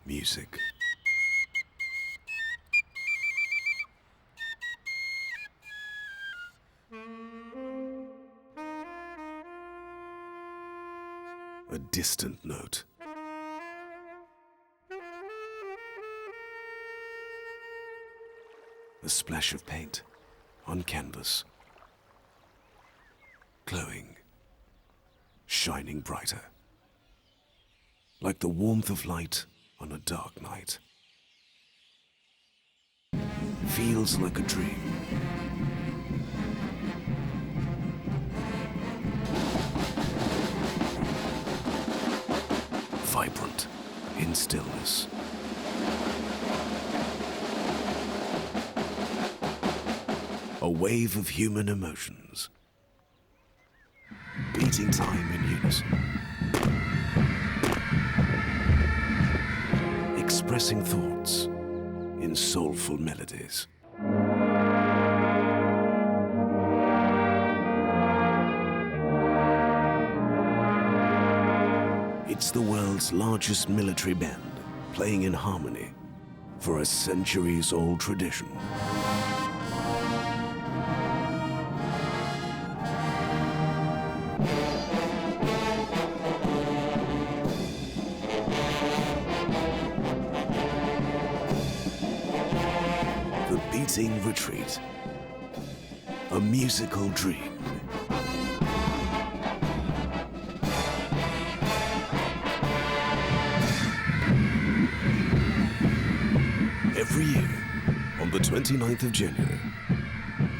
music. A distant note. A splash of paint on canvas. Glowing, shining brighter. Like the warmth of light on a dark night. Feels like a dream. Vibrant in stillness. A wave of human emotions. Beating time in unison. Expressing thoughts in soulful melodies. It's the world's largest military band, playing in harmony for a centuries-old tradition. The Beating Retreat, a musical dream. Every year, on the 29th of January,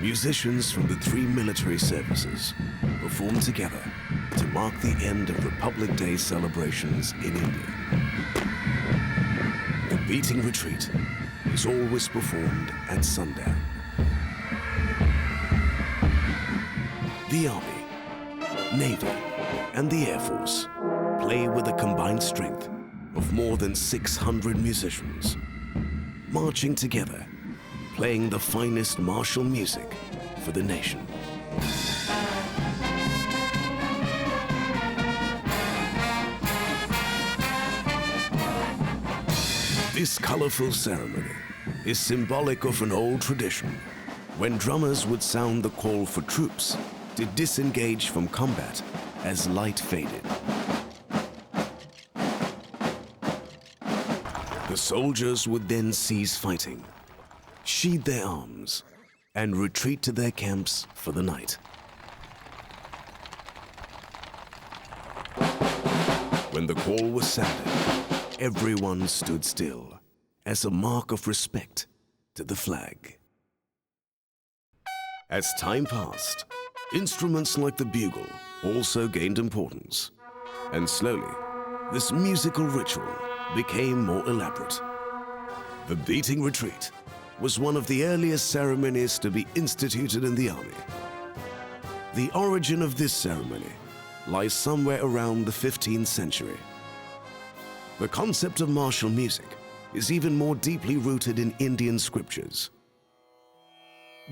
musicians from the 3 military services perform together to mark the end of Republic Day celebrations in India. The Beating Retreat is always performed at sundown. The Army, Navy, and the Air Force play with a combined strength of more than 600 musicians, marching together, playing the finest martial music for the nation. This colorful ceremony is symbolic of an old tradition when drummers would sound the call for troops to disengage from combat as light faded. The soldiers would then cease fighting, sheathe their arms, and retreat to their camps for the night. When the call was sounded, everyone stood still as a mark of respect to the flag. As time passed, instruments like the bugle also gained importance, and slowly, this musical ritual became more elaborate. The Beating Retreat was one of the earliest ceremonies to be instituted in the army. The origin of this ceremony lies somewhere around the 15th century. The concept of martial music is even more deeply rooted in Indian scriptures.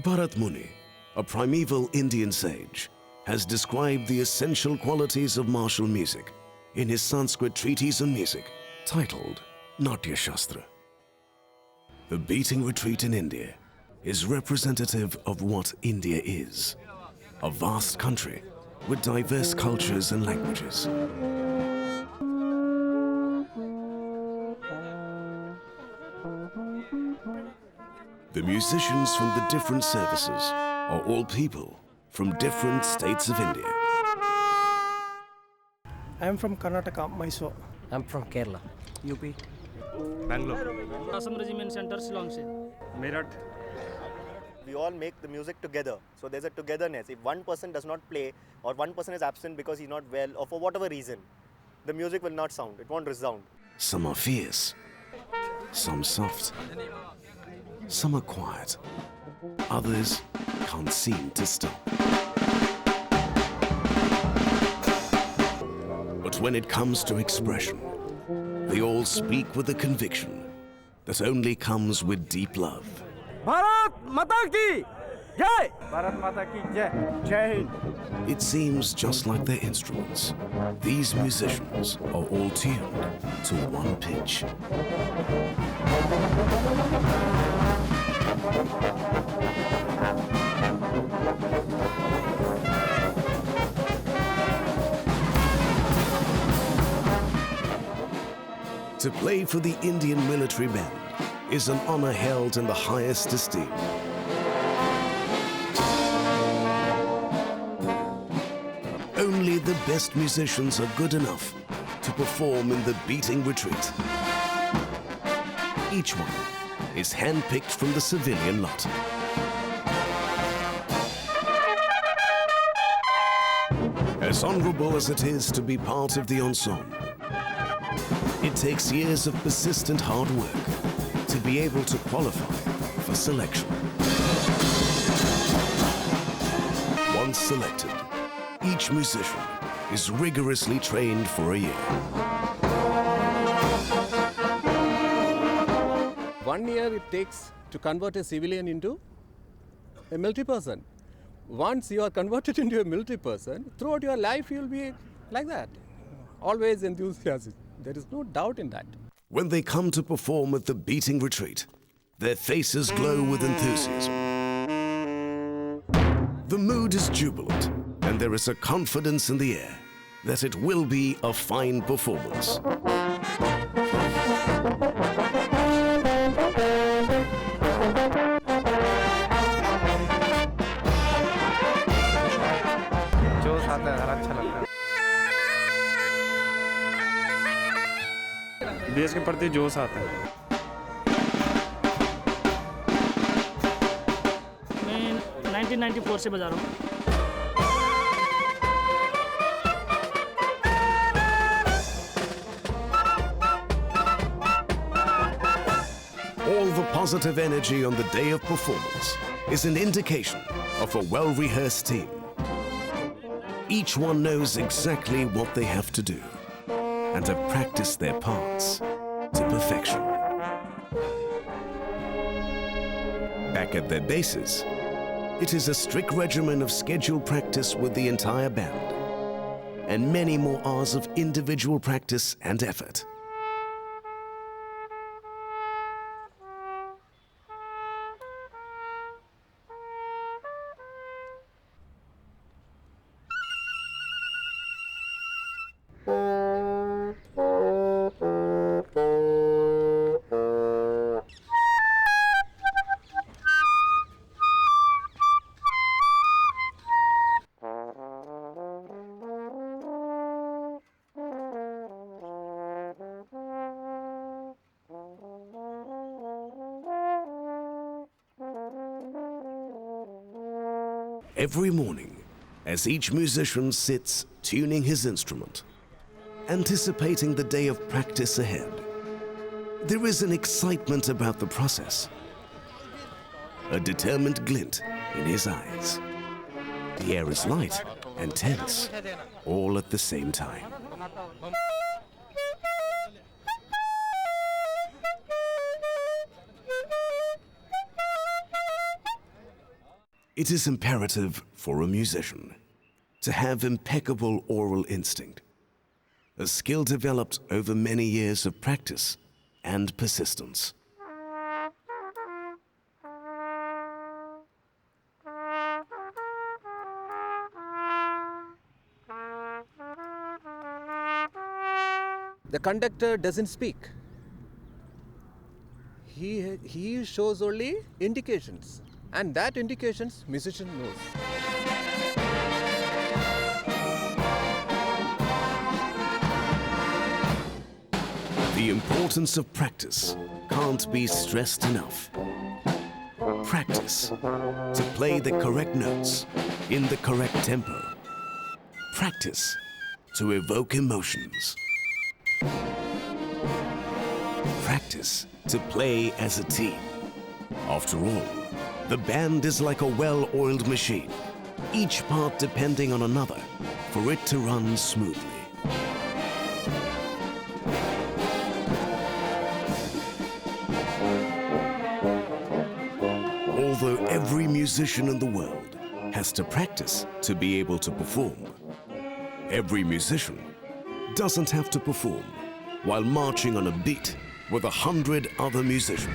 Bharat Muni, a primeval Indian sage, has described the essential qualities of martial music in his Sanskrit treatise on music, titled Natya Shastra. The Beating Retreat in India is representative of what India is, a vast country with diverse cultures and languages. The musicians from the different services are all people from different states of India. I am from Karnataka, Mysore. I'm from Kerala. UP. Bangalore. Assam Regiment Center, Shillong se. Myriad. We all make the music together. So there's a togetherness. If one person does not play or one person is absent because he's not well or for whatever reason, the music will not sound. It won't resound. Some are fierce, some soft, some are quiet, others can't seem to stop. But when it comes to expression, they all speak with a conviction that only comes with deep love. Bharat Mata ki जय भारत माता की जय जय Hind It seems just like their instruments. These musicians are all tuned to one pitch. To play for the Indian military band is an honor held in the highest esteem. Only the best musicians are good enough to perform in the beating retreat. Each one is handpicked from the civilian lot. As honorable as it is to be part of the ensemble, it takes years of persistent hard work to be able to qualify for selection. Once selected, each musician is rigorously trained for a year. 1 year it takes to convert a civilian into a military person. Once you are converted into a military person, throughout your life you will be like that. Always enthusiastic. There is no doubt in that. When they come to perform at the beating retreat, their faces glow with enthusiasm. The mood is jubilant, and there is a confidence in the air that it will be a fine performance. जोश आता है हर अच्छा लगता है देश के प्रति जोश आता है। मैं 1994 से बजा रहा हूँ। All the positive energy on the day of performance is an indication of a well-rehearsed team. Each one knows exactly what they have to do and have practiced their parts to perfection. Back at their bases, it is a strict regimen of scheduled practice with the entire band and many more hours of individual practice and effort. Every morning, as each musician sits tuning his instrument, anticipating the day of practice ahead, there is an excitement about the process, a determined glint in his eyes. The air is light and tense, all at the same time. It is imperative for a musician to have impeccable oral instinct, a skill developed over many years of practice and persistence. The conductor doesn't speak. He shows only indications, and that indications musician knows. The importance of practice can't be stressed enough. Practice to play the correct notes in the correct tempo. Practice to evoke emotions. Practice to play as a team. After all, the band is like a well-oiled machine, each part depending on another for it to run smoothly. All although every musician in the world has to practice to be able to perform, every musician doesn't have to perform while marching on a beat with 100 other musicians.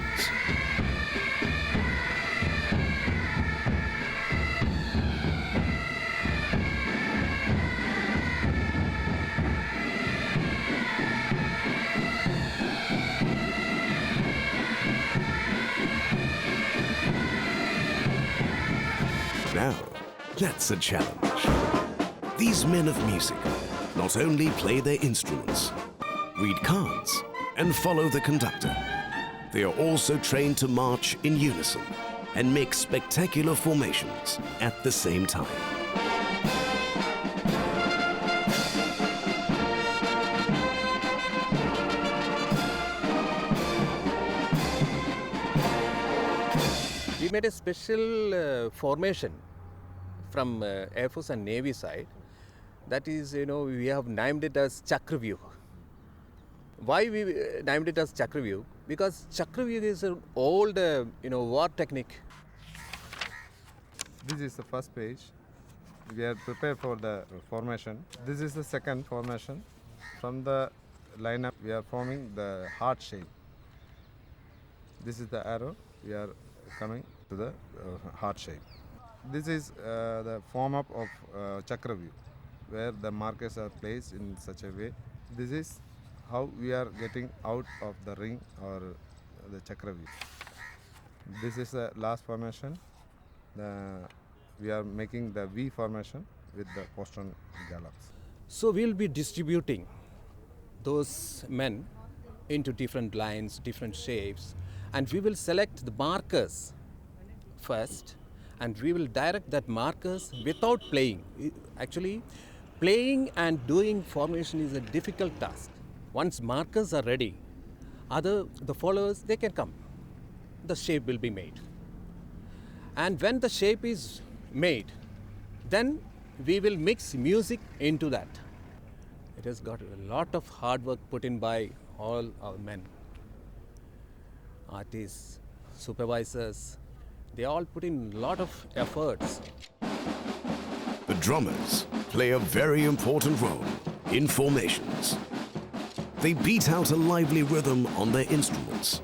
Now, that's a challenge. These men of music not only play their instruments, read cards, and follow the conductor, they are also trained to march in unison and make spectacular formations at the same time. We made a special formation from Air Force and Navy side. That is, we have named it as Chakravyuh. Why we named it as Chakravyuh? Because Chakravyuh is an old, war technique. This is the first page. We are prepared for the formation. This is the second formation. From the lineup, we are forming the heart shape. This is the arrow. We are coming to the heart shape. This is the form up of Chakravyuh, where the markers are placed in such a way. This is how we are getting out of the ring or the Chakravyuh. This is the last formation. We are making the V formation with the postern gallops. So we'll be distributing those men into different lines, different shapes, and we will select the markers first, and we will direct that markers without playing. Actually, playing and doing formation is a difficult task. Once markers are ready, the followers, they can come. The shape will be made. And when the shape is made, then we will mix music into that. It has got a lot of hard work put in by all our men. Artists, supervisors, they all put in a lot of efforts. The drummers play a very important role in formations. They beat out a lively rhythm on their instruments.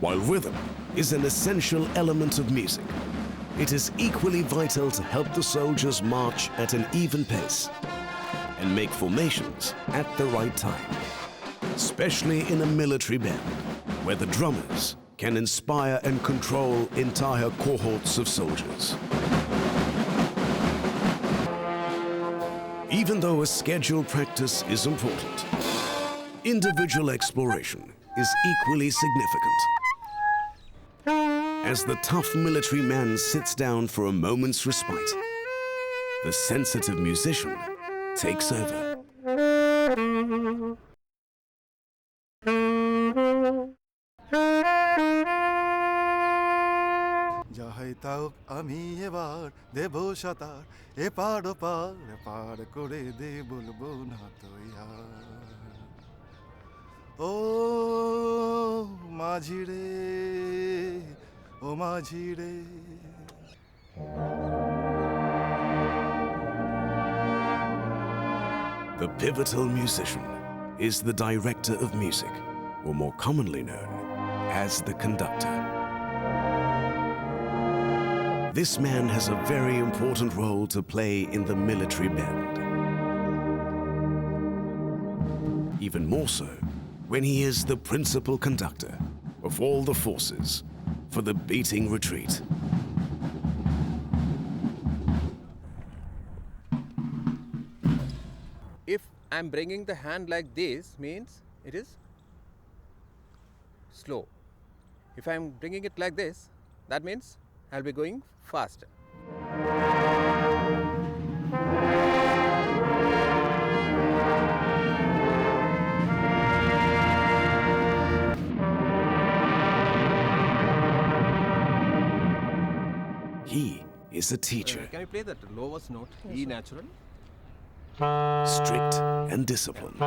While rhythm is an essential element of music, it is equally vital to help the soldiers march at an even pace and make formations at the right time, especially in a military band, where the drummers can inspire and control entire cohorts of soldiers. Even though a scheduled practice is important, individual exploration is equally significant. As the tough military man sits down for a moment's respite, the sensitive musician takes over. যাহাই তাওক আমি এবার দেব সাতার এপার ওপার পার করে দে বলবো না তো আর ও মাঝি রে ও মাঝি রে The pivotal musician is the director of music, or more commonly known as the conductor. This man has a very important role to play in the military band. Even more so when he is the principal conductor of all the forces for the beating retreat. If I'm bringing the hand like this, means it is slow. If I'm bringing it like this, that means I'll be going faster. He is a teacher, Can you play that lowest note, E natural? strict and disciplined.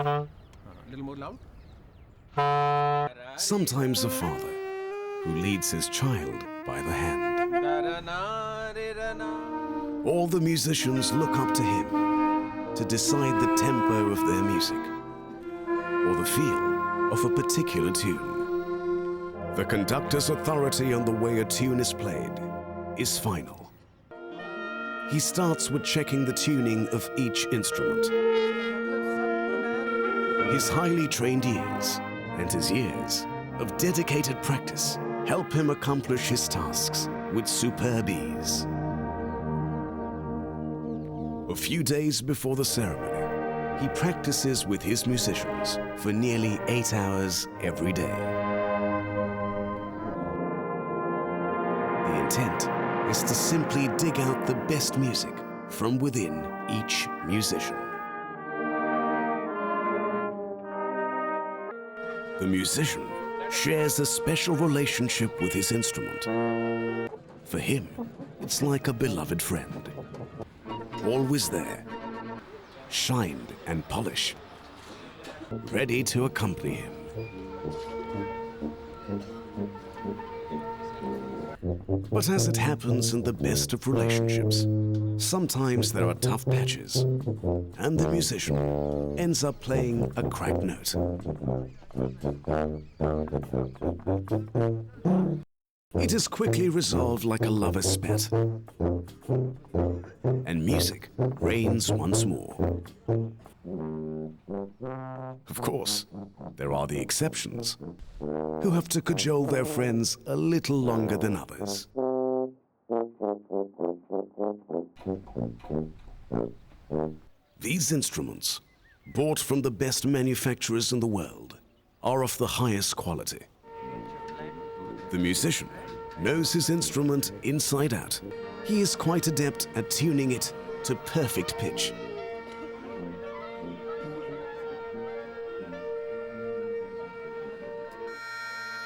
Little more loud. Sometimes a father who leads his child by the hand. All the musicians look up to him to decide the tempo of their music or the feel of a particular tune. The conductor's authority on the way a tune is played is final. He starts with checking the tuning of each instrument. His highly trained ears and his years of dedicated practice help him accomplish his tasks with superb ease. A few days before the ceremony, he practices with his musicians for nearly 8 hours every day. The intent is to simply dig out the best music from within each musician. The musician shares a special relationship with his instrument. For him, it's like a beloved friend. Always there, shined and polished, ready to accompany him. But as it happens in the best of relationships, sometimes there are tough patches, and the musician ends up playing a cracked note. It is quickly resolved like a lover's spat, and music reigns once more. Of course, there are the exceptions, who have to cajole their friends a little longer than others. These instruments, bought from the best manufacturers in the world, are of the highest quality. The musician knows his instrument inside out. He is quite adept at tuning it to perfect pitch.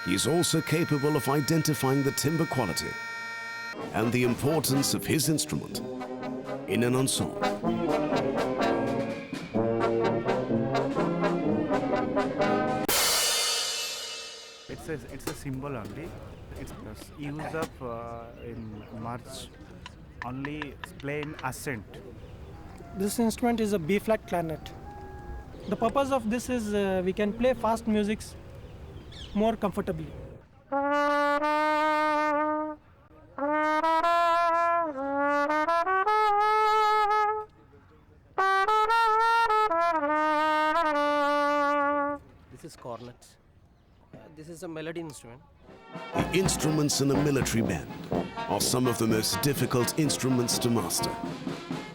He is also capable of identifying the timbre quality and the importance of his instrument in an ensemble. It's a symbol only. It's used up in march, only plain accent. This instrument is a B-flat clarinet. The purpose of this is we can play fast musics more comfortably. This is cornet. This is a melody instrument. The instruments in a military band are some of the most difficult instruments to master.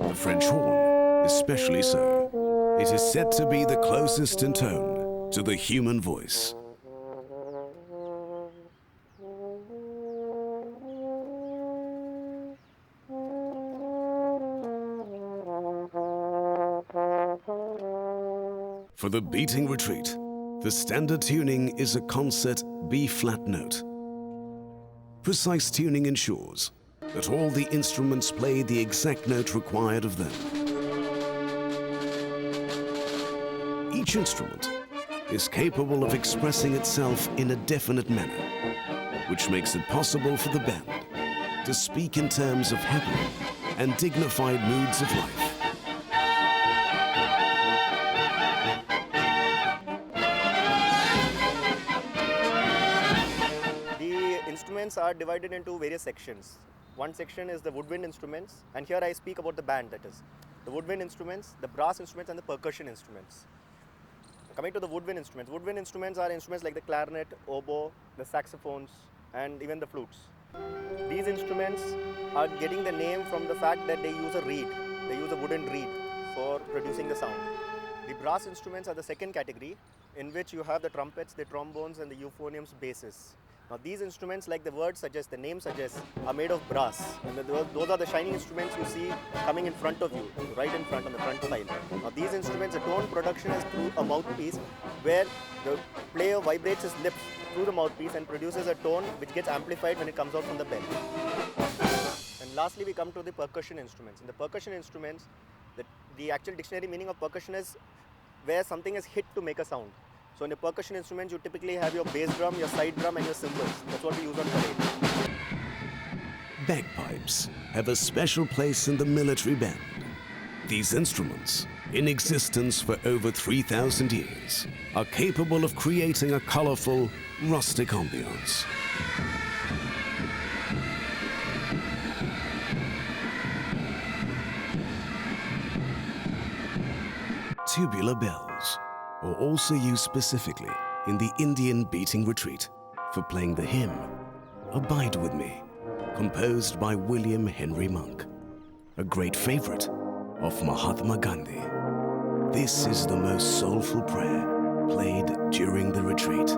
The French horn, especially so. It is said to be the closest in tone to the human voice. For the beating retreat, the standard tuning is a concert B-flat note. Precise tuning ensures that all the instruments play the exact note required of them. Each instrument is capable of expressing itself in a definite manner, which makes it possible for the band to speak in terms of happy and dignified moods of life. Instruments are divided into various sections. One section is the woodwind instruments, and here I speak about the band, that is the woodwind instruments, the brass instruments and the percussion instruments. Coming to the woodwind instruments are instruments like the clarinet, oboe, the saxophones and even the flutes. These instruments are getting the name from the fact that they use a reed, they use a wooden reed for producing the sound. The brass instruments are the second category, in which you have the trumpets, the trombones and the euphoniums, basses. Now these instruments, like the word suggests, the name suggests, are made of brass. And those are the shining instruments you see coming in front of you, right in front on the front file. Now these instruments, the tone production is through a mouthpiece, where the player vibrates his lips through the mouthpiece and produces a tone which gets amplified when it comes out from the bell. And lastly, we come to the percussion instruments. In the percussion instruments, the actual dictionary meaning of percussion is where something is hit to make a sound. So in the percussion instruments, you typically have your bass drum, your side drum, and your cymbals. That's what we use on parade. Bagpipes have a special place in the military band. These instruments, in existence for over 3,000 years, are capable of creating a colorful, rustic ambience. Tubular bells are also used specifically in the Indian beating retreat for playing the hymn Abide With Me, composed by William Henry Monk, a great favorite of Mahatma Gandhi. This is the most soulful prayer played during the retreat.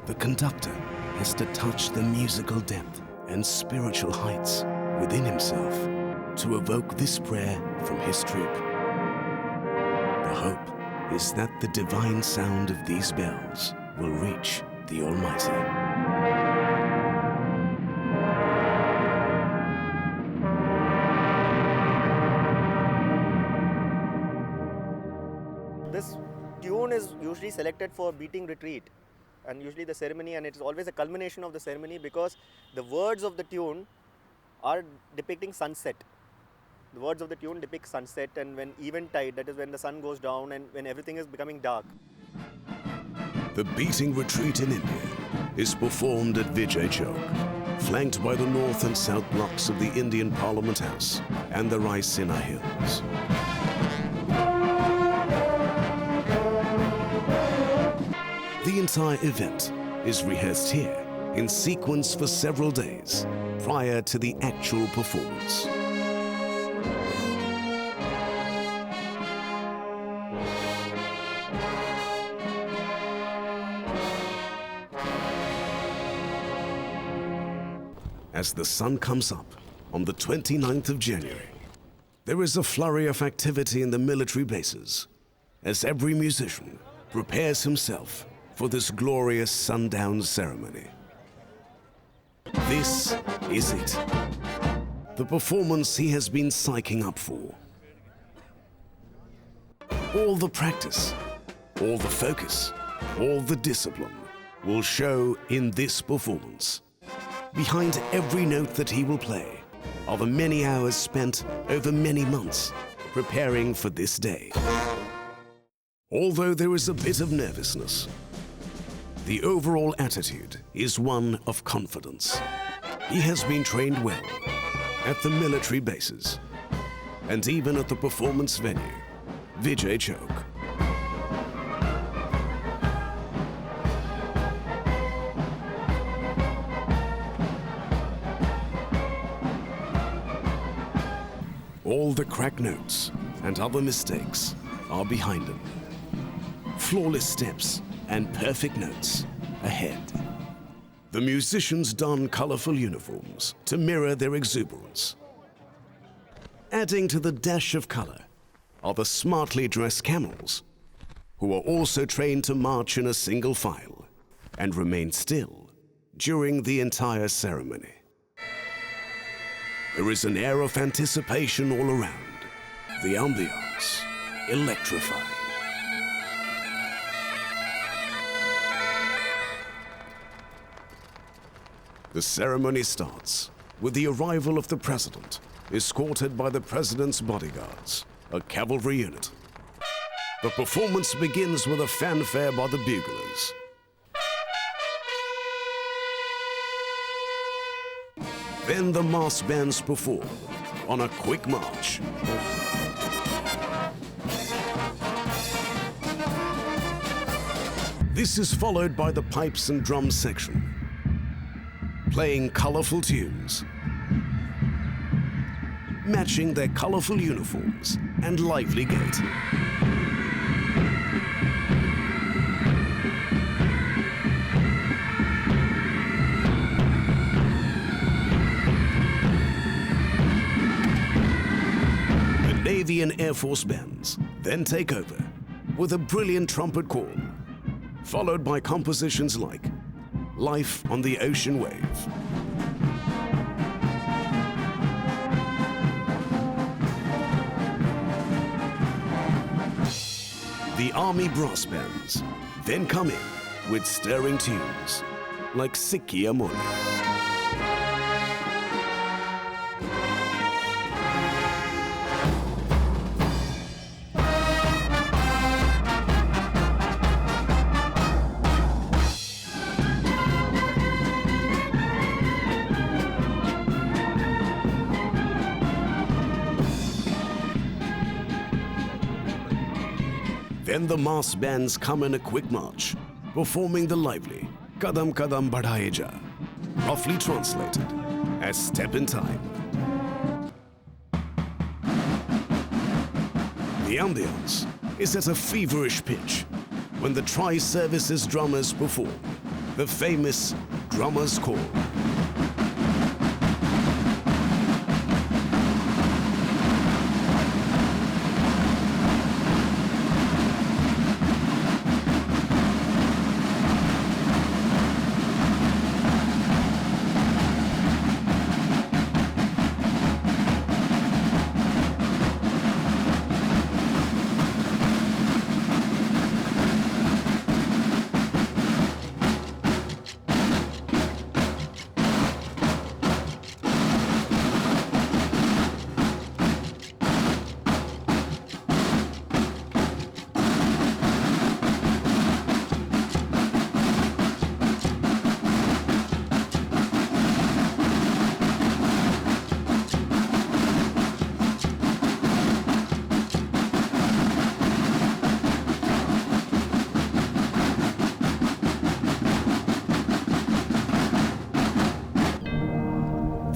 The conductor has to touch the musical depth and spiritual heights within himself to evoke this prayer from his troop. The hope is that the divine sound of these bells will reach the Almighty. This tune is usually selected for beating retreat and usually the ceremony, and it is always a culmination of the ceremony because the words of the tune are depicting sunset. The words of the tune depict sunset and when eventide, that is when the sun goes down and when everything is becoming dark. The beating retreat in India is performed at Vijay Chowk, flanked by the north and south blocks of the Indian Parliament House and the Raisina Hills. The entire event is rehearsed here in sequence for several days prior to the actual performance. As the sun comes up on the 29th of January, there is a flurry of activity in the military bases as every musician prepares himself for this glorious sundown ceremony. This is it, the performance he has been psyching up for. All the practice, all the focus, all the discipline will show in this performance. Behind every note that he will play are the many hours spent over many months preparing for this day. Although there is a bit of nervousness, the overall attitude is one of confidence. He has been trained well at the military bases and even at the performance venue, Vijay Chowk. All the cracked notes and other mistakes are behind him. Flawless steps and perfect notes ahead. The musicians don colorful uniforms to mirror their exuberance. Adding to the dash of color are the smartly dressed camels, who are also trained to march in a single file and remain still during the entire ceremony. There is an air of anticipation all around. The ambiance electrifying. The ceremony starts with the arrival of the president, escorted by the president's bodyguards, a cavalry unit. The performance begins with a fanfare by the buglers. Then the mass bands perform on a quick march. This is followed by the pipes and drums section, playing colorful tunes, matching their colorful uniforms and lively gait. Navy and Air Force bands then take over with a brilliant trumpet call, followed by compositions like Life on the Ocean Wave. The army brass bands then come in with stirring tunes like Sikki Amoli. Then the mass bands come in a quick march, performing the lively Kadam Kadam Badhaye Ja, roughly translated as Step in Time. The ambience is at a feverish pitch when the tri-services drummers perform the famous Drummer's Call.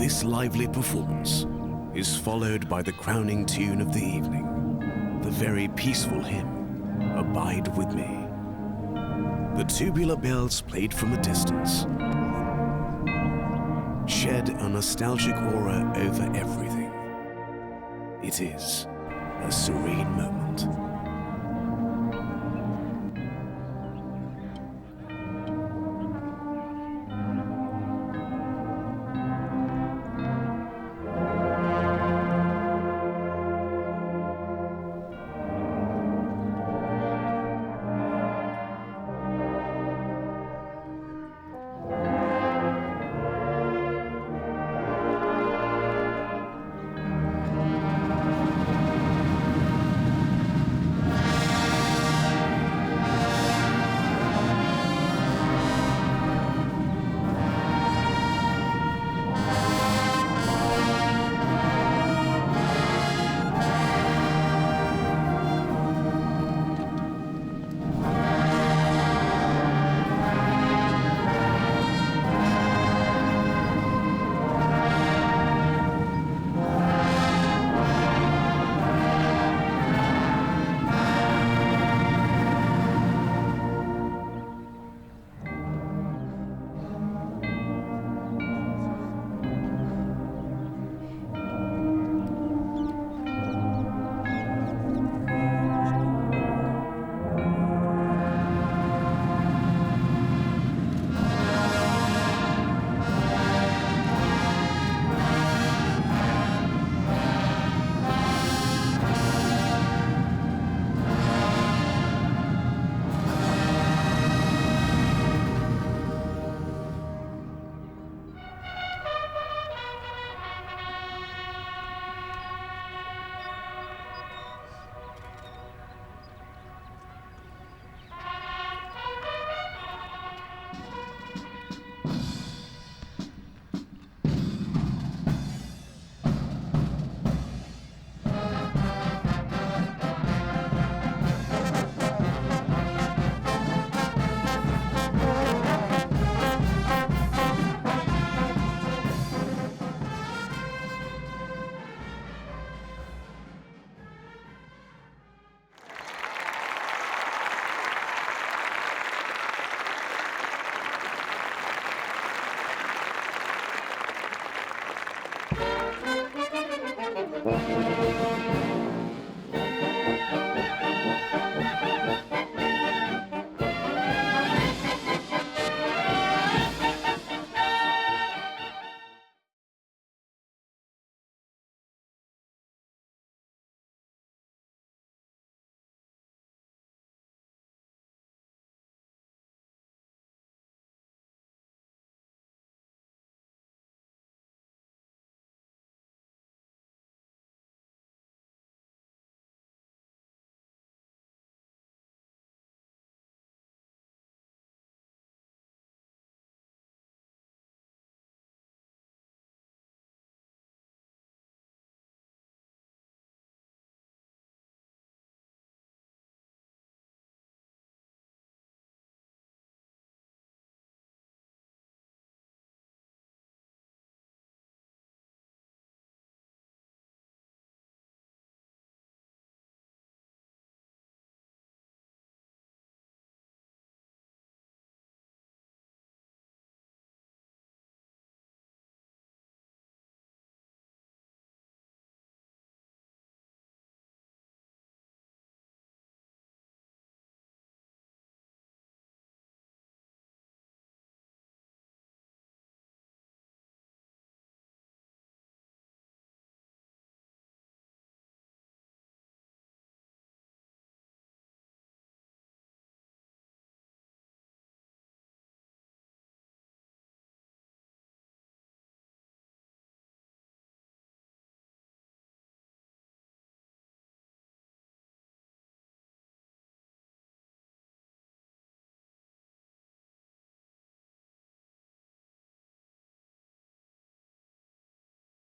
This lively performance is followed by the crowning tune of the evening, the very peaceful hymn, Abide With Me. The tubular bells played from a distance shed a nostalgic aura over everything. It is a serene moment.